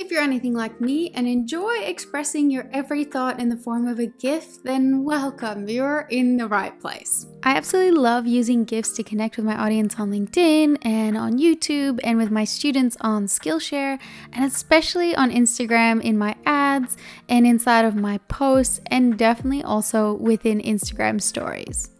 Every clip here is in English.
If you're anything like me and enjoy expressing your every thought in the form of a GIF, then welcome, you're in the right place. I absolutely love using GIFs to connect with my audience on LinkedIn and on YouTube and with my students on Skillshare, and especially on Instagram in my ads and inside of my posts, and definitely also within Instagram stories.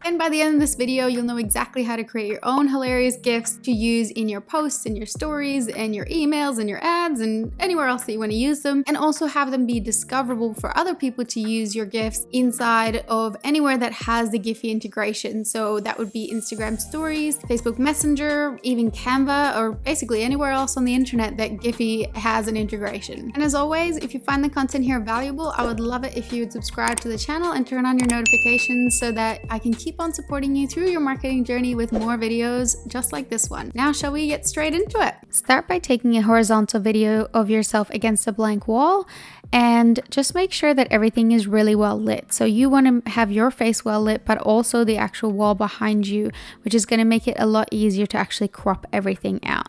And by the end of this video, you'll know exactly how to create your own hilarious GIFs to use in your posts and your stories and your emails and your ads and anywhere else that you want to use them, and also have them be discoverable for other people to use your GIFs inside of anywhere that has the GIPHY integration. So that would be Instagram stories, Facebook Messenger, even Canva, or basically anywhere else on the internet that GIPHY has an integration. And as always, if you find the content here valuable, I would love it if you would subscribe to the channel and turn on your notifications so that I can keep on supporting you through your marketing journey with more videos just like this one. Now, shall we get straight into it? Start by taking a horizontal video of yourself against a blank wall and just make sure that everything is really well lit. So you want to have your face well lit, but also the actual wall behind you, which is going to make it a lot easier to actually crop everything out.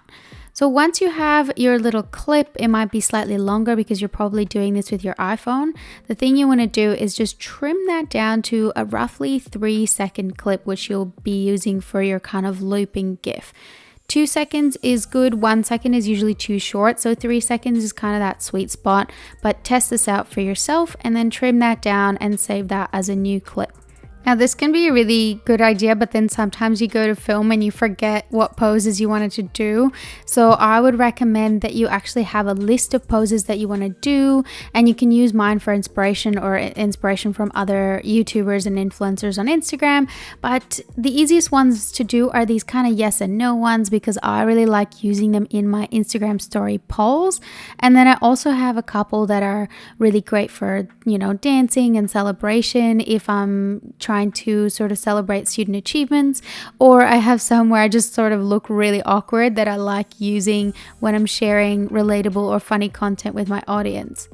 So once you have your little clip, it might be slightly longer because you're probably doing this with your iPhone. The thing you want to do is just trim that down to a roughly 3-second clip, which you'll be using for your kind of looping GIF. 2 seconds is good, 1 second is usually too short, so 3 seconds is kind of that sweet spot, but test this out for yourself and then trim that down and save that as a new clip. Now this can be a really good idea, but then sometimes you go to film and you forget what poses you wanted to do. So I would recommend that you actually have a list of poses that you want to do, and you can use mine for inspiration or inspiration from other YouTubers and influencers on Instagram. But the easiest ones to do are these kind of yes and no ones, because I really like using them in my Instagram story polls. And then I also have a couple that are really great for, you know, dancing and celebration if I'm trying to sort of celebrate student achievements, or I have some where I just sort of look really awkward that I like using when I'm sharing relatable or funny content with my audience.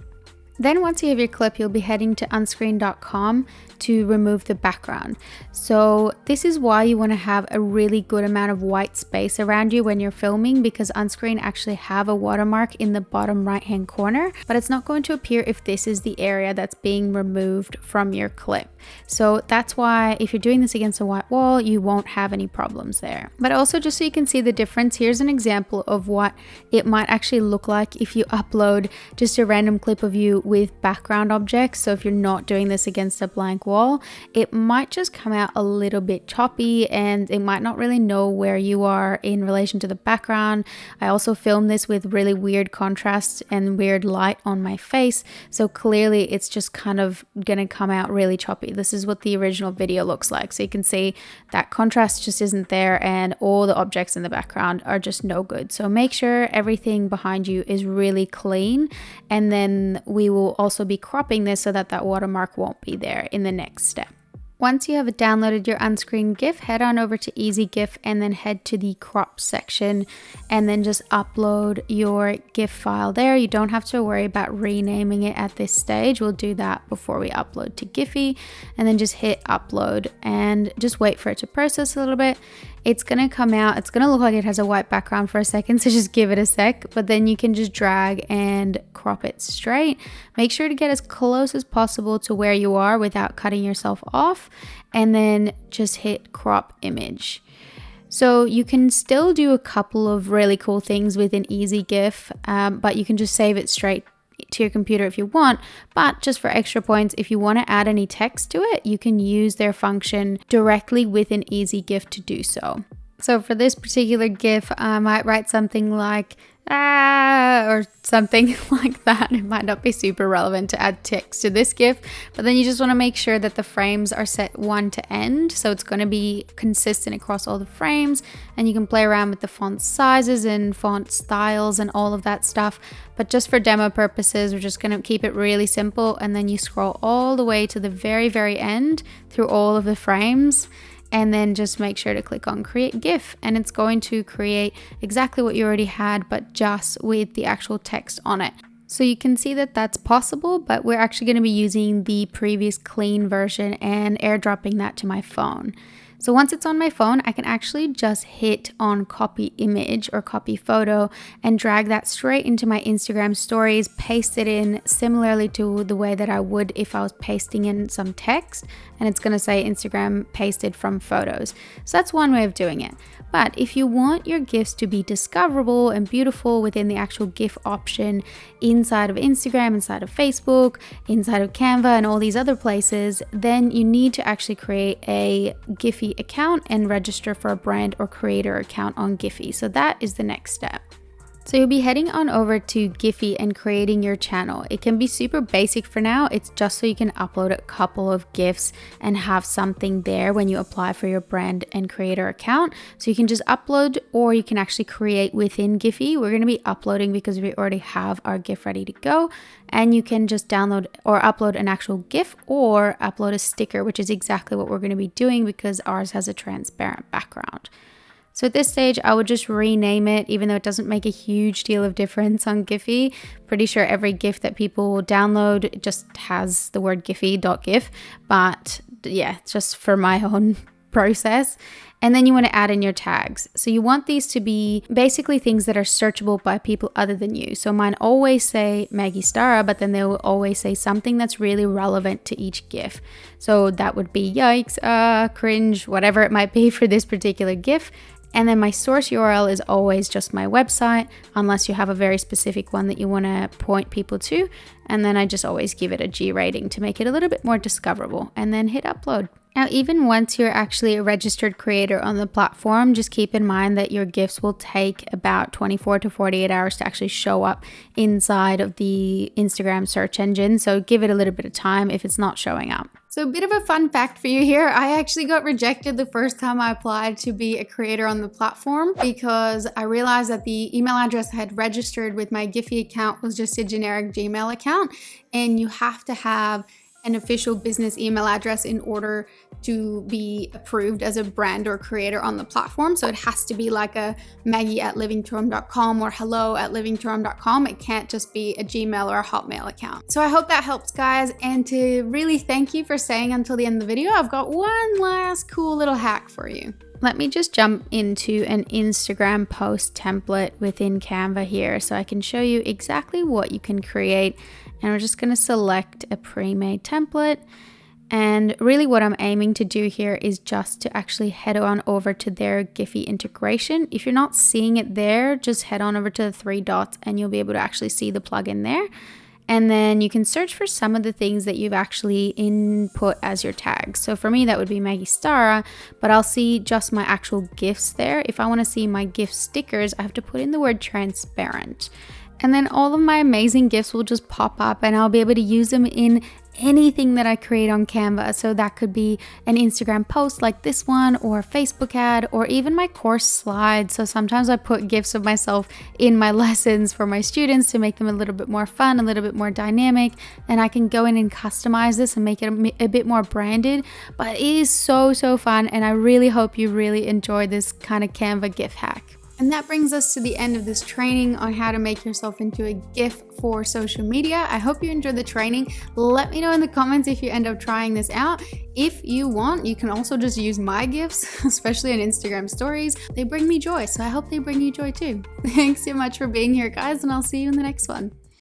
Then once you have your clip, you'll be heading to unscreen.com to remove the background. So this is why you want to have a really good amount of white space around you when you're filming, because Unscreen actually have a watermark in the bottom right hand corner, but it's not going to appear if this is the area that's being removed from your clip. So that's why if you're doing this against a white wall, you won't have any problems there. But also, just so you can see the difference, here's an example of what it might actually look like if you upload just a random clip of you with background objects. So if you're not doing this against a blank wall, it might just come out a little bit choppy and it might not really know where you are in relation to the background. I also filmed this with really weird contrast and weird light on my face, so clearly it's just kind of gonna come out really choppy. This is what the original video looks like, so you can see that contrast just isn't there and all the objects in the background are just no good. So make sure everything behind you is really clean, and then we will also be cropping this so that that watermark won't be there in the next step. Once you have downloaded your Unscreen GIF, head on over to EZGif and then head to the crop section and then just upload your GIF file there. You don't have to worry about renaming it at this stage. We'll do that before we upload to GIPHY, and then just hit upload and just wait for it to process a little bit. It's gonna come out, it's gonna look like it has a white background for a second, so just give it a sec, but then you can just drag and crop it straight. Make sure to get as close as possible to where you are without cutting yourself off, and then just hit crop image. So you can still do a couple of really cool things with an EZGif, but you can just save it straight to your computer if you want. But just for extra points, if you want to add any text to it, you can use their function directly with an EZGif to do so. So for this particular GIF, I might write something like or something like that. It might not be super relevant to add text to this GIF, but then you just want to make sure that the frames are set one to end, so it's going to be consistent across all the frames, and you can play around with the font sizes and font styles and all of that stuff. But just for demo purposes, we're just going to keep it really simple, and then you scroll all the way to the very, very end through all of the frames, and then just make sure to click on create GIF, and it's going to create exactly what you already had, but just with the actual text on it. So you can see that that's possible, but we're actually going to be using the previous clean version and airdropping that to my phone. So once it's on my phone, I can actually just hit on copy image or copy photo and drag that straight into my Instagram stories, paste it in similarly to the way that I would if I was pasting in some text, and it's going to say Instagram pasted from photos. So that's one way of doing it. But if you want your GIFs to be discoverable and beautiful within the actual GIF option inside of Instagram, inside of Facebook, inside of Canva, and all these other places, then you need to actually create a GIPHY account and register for a brand or creator account on GIPHY. So that is the next step. So you'll be heading on over to GIPHY and creating your channel. It can be super basic for now. It's just so you can upload a couple of GIFs and have something there when you apply for your brand and creator account. So you can just upload, or you can actually create within GIPHY. We're going to be uploading because we already have our GIF ready to go. And you can just download or upload an actual GIF or upload a sticker, which is exactly what we're going to be doing because ours has a transparent background. So at this stage, I would just rename it, even though it doesn't make a huge deal of difference on GIPHY. Pretty sure every GIF that people will download just has the word GIPHY.gif, but yeah, it's just for my own process. And then you want to add in your tags. So you want these to be basically things that are searchable by people other than you. So mine always say Maggie Stara, but then they will always say something that's really relevant to each GIF. So that would be yikes, cringe, whatever it might be for this particular GIF. And then my source URL is always just my website, unless you have a very specific one that you want to point people to. And then I just always give it a G rating to make it a little bit more discoverable, and then hit upload. Now, even once you're actually a registered creator on the platform, just keep in mind that your GIFs will take about 24 to 48 hours to actually show up inside of the Instagram search engine. So give it a little bit of time if it's not showing up. So a bit of a fun fact for you here, I actually got rejected the first time I applied to be a creator on the platform because I realized that the email address I had registered with my GIPHY account was just a generic Gmail account, and you have to have an official business email address in order to be approved as a brand or creator on the platform. So it has to be like a Maggie@livingtoronto.com or hello@livingtoronto.com. It can't just be a Gmail or a Hotmail account. So I hope that helps, guys. And to really thank you for staying until the end of the video, I've got one last cool little hack for you. Let me just jump into an Instagram post template within Canva here so I can show you exactly what you can create. And we're just going to select a pre-made template. And really what I'm aiming to do here is just to actually head on over to their GIPHY integration. If you're not seeing it there, just head on over to the 3 dots and you'll be able to actually see the plugin there. And then you can search for some of the things that you've actually input as your tags. So for me, that would be Maggie Stara, but I'll see just my actual GIFs there. If I want to see my GIF stickers, I have to put in the word transparent. And then all of my amazing GIFs will just pop up and I'll be able to use them in anything that I create on Canva. So that could be an Instagram post like this one, or a Facebook ad, or even my course slides. So sometimes I put GIFs of myself in my lessons for my students to make them a little bit more fun, a little bit more dynamic. And I can go in and customize this and make it a bit more branded. But it is so fun, and I really hope you really enjoy this kind of Canva GIF hack. And that brings us to the end of this training on how to make yourself into a GIF for social media. I hope you enjoyed the training. Let me know in the comments if you end up trying this out. If you want, you can also just use my GIFs, especially on Instagram stories. They bring me joy, so I hope they bring you joy too. Thanks so much for being here, guys, and I'll see you in the next one.